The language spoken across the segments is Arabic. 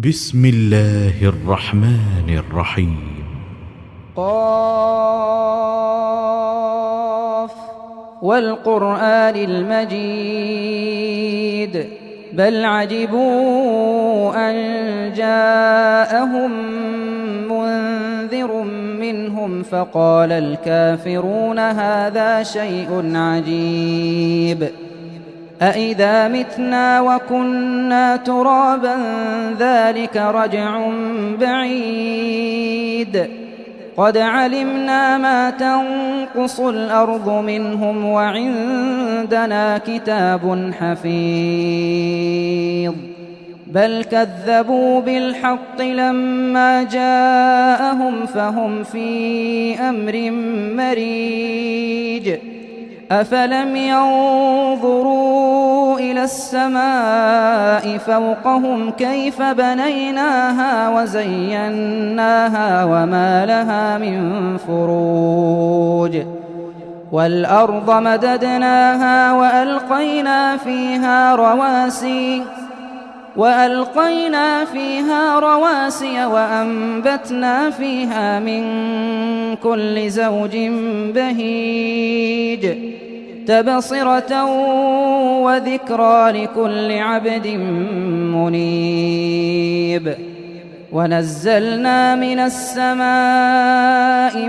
بسم الله الرحمن الرحيم. قاف والقرآن المجيد بل عجبوا أن جاءهم منذر منهم فقال الكافرون هذا شيء عجيب أإذا متنا وكنا ترابا ذلك رجع بعيد قد علمنا ما تنقص الأرض منهم وعندنا كتاب حفيظ بل كذبوا بالحق لما جاءهم فهم في أمر مريج أفلم ينظروا إلى السماء فوقهم كيف بنيناها وزيناها وما لها من فروج والأرض مددناها وألقينا فيها رواسي وأنبتنا فيها من كل زوج بهيج تبصرة وذكرى لكل عبد منيب ونزلنا من السماء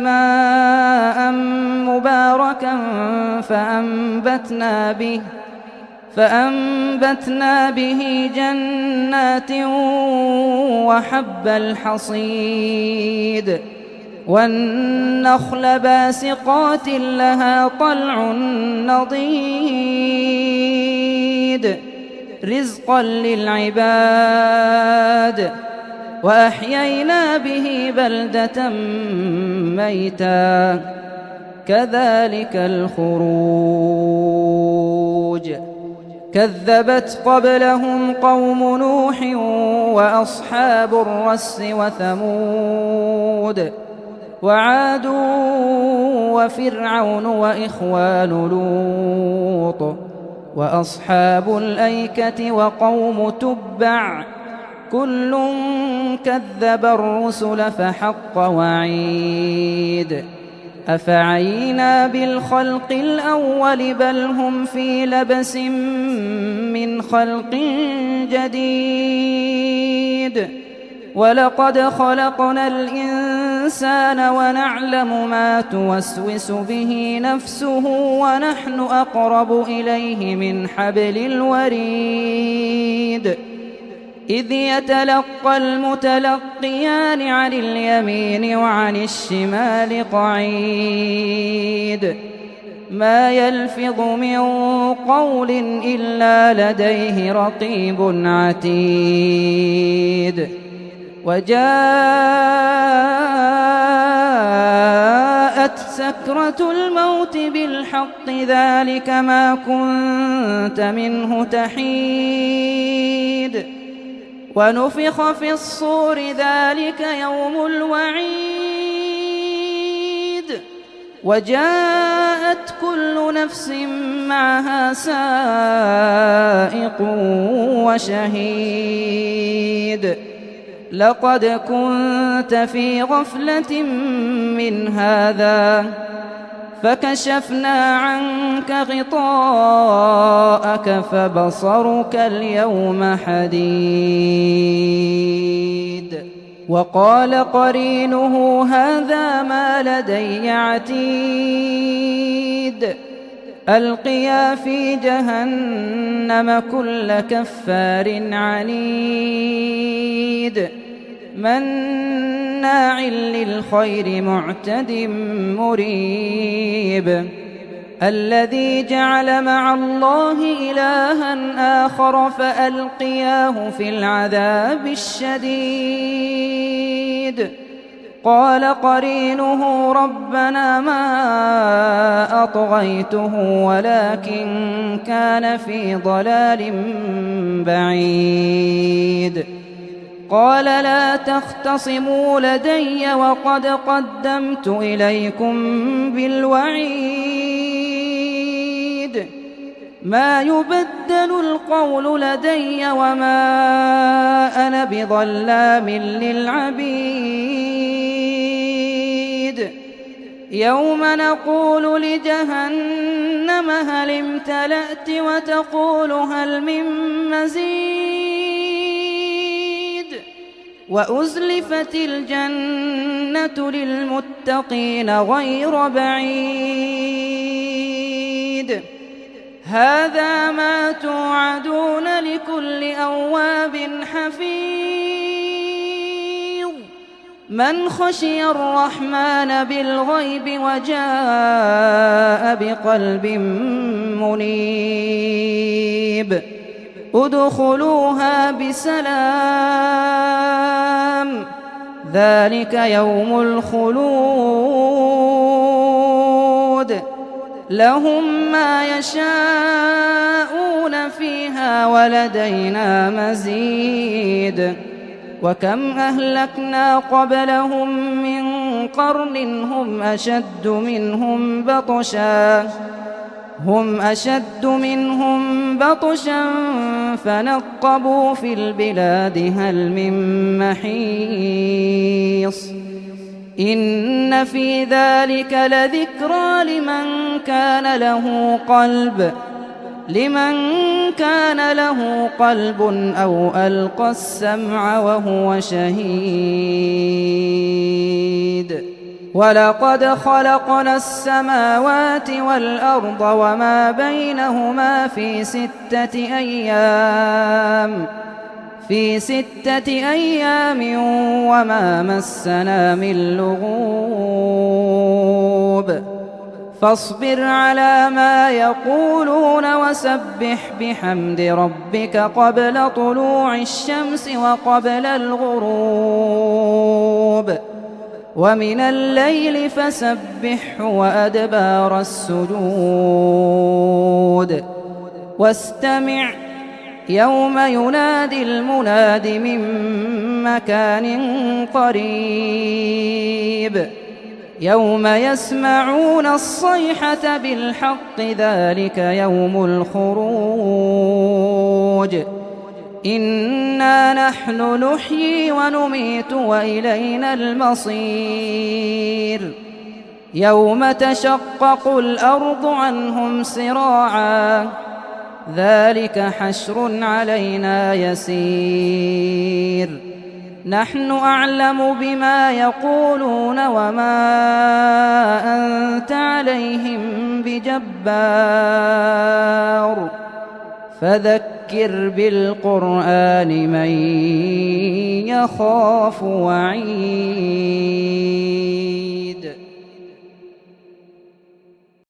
ماء مباركا فأنبتنا به جنات وحب الحصيد والنخل باسقات لها طلع نضيد رزقا للعباد وأحيينا به بلدة ميتا كذلك الخروج كذبت قبلهم قوم نوح وأصحاب الرس وثمود وعاد وفرعون وإخوان لوط وأصحاب الأيكة وقوم تبع كل كذب الرسل فحق وعيد أفعينا بالخلق الأول بل هم في لبس من خلق جديد ولقد خلقنا الإنسان ونعلم ما توسوس به نفسه ونحن أقرب إليه من حبل الوريد إذ يتلقى المتلقيان عن اليمين وعن الشمال قعيد ما يلفظ من قول إلا لديه رقيب عتيد وجاءت سكرة الموت بالحق ذلك ما كنت منه تحيد ونفخ في الصور ذلك يوم الوعيد وجاءت كل نفس معها سائق وشهيد لقد كنت في غفلة من هذا فكشفنا عنك غطاءك فبصرك اليوم حديد وقال قرينه هذا ما لدي عتيد ألقيا في جهنم كل كفار عنيد مناع للخير معتد مريب الذي جعل مع الله إلها آخر فألقياه في العذاب الشديد قال قرينه ربنا ما أطغيته ولكن كان في ضلال بعيد قال لا تختصموا لدي وقد قدمت إليكم بالوعيد ما يبدل القول لدي وما أنا بظلام للعبيد يوم نقول لجهنم هل امتلأت وتقول هل من مزيد وأزلفت الجنة للمتقين غير بعيد هذا ما توعدون لكل أواب حفيظ من خشي الرحمن بالغيب وجاء بقلب منيب ادخلوها بسلام ذلك يوم الخلود لهم ما يشاءون فيها ولدينا مزيد وكم أهلكنا قبلهم من قرن هم أشد منهم بطشا فنقبوا في البلاد هل من محيص إن في ذلك لذكرى لمن كان له قلب أو ألقى السمع وهو شهيد ولقد خلقنا السماوات والأرض وما بينهما في 6 أيام وما مسنا من لغوب فاصبر على ما يقولون وسبح بحمد ربك قبل طلوع الشمس وقبل الغروب ومن الليل فسبحه وأدبار السجود واستمع يوم ينادي المناد من مكان قريب يوم يسمعون الصيحة بالحق ذلك يوم الخروج إنا نحن نحيي ونميت وإلينا المصير يوم تشقق الأرض عنهم سراعا ذلك حشر علينا يسير نحن أعلم بما يقولون وما أنت عليهم بجبار فذكر بالقرآن من يخاف وعيد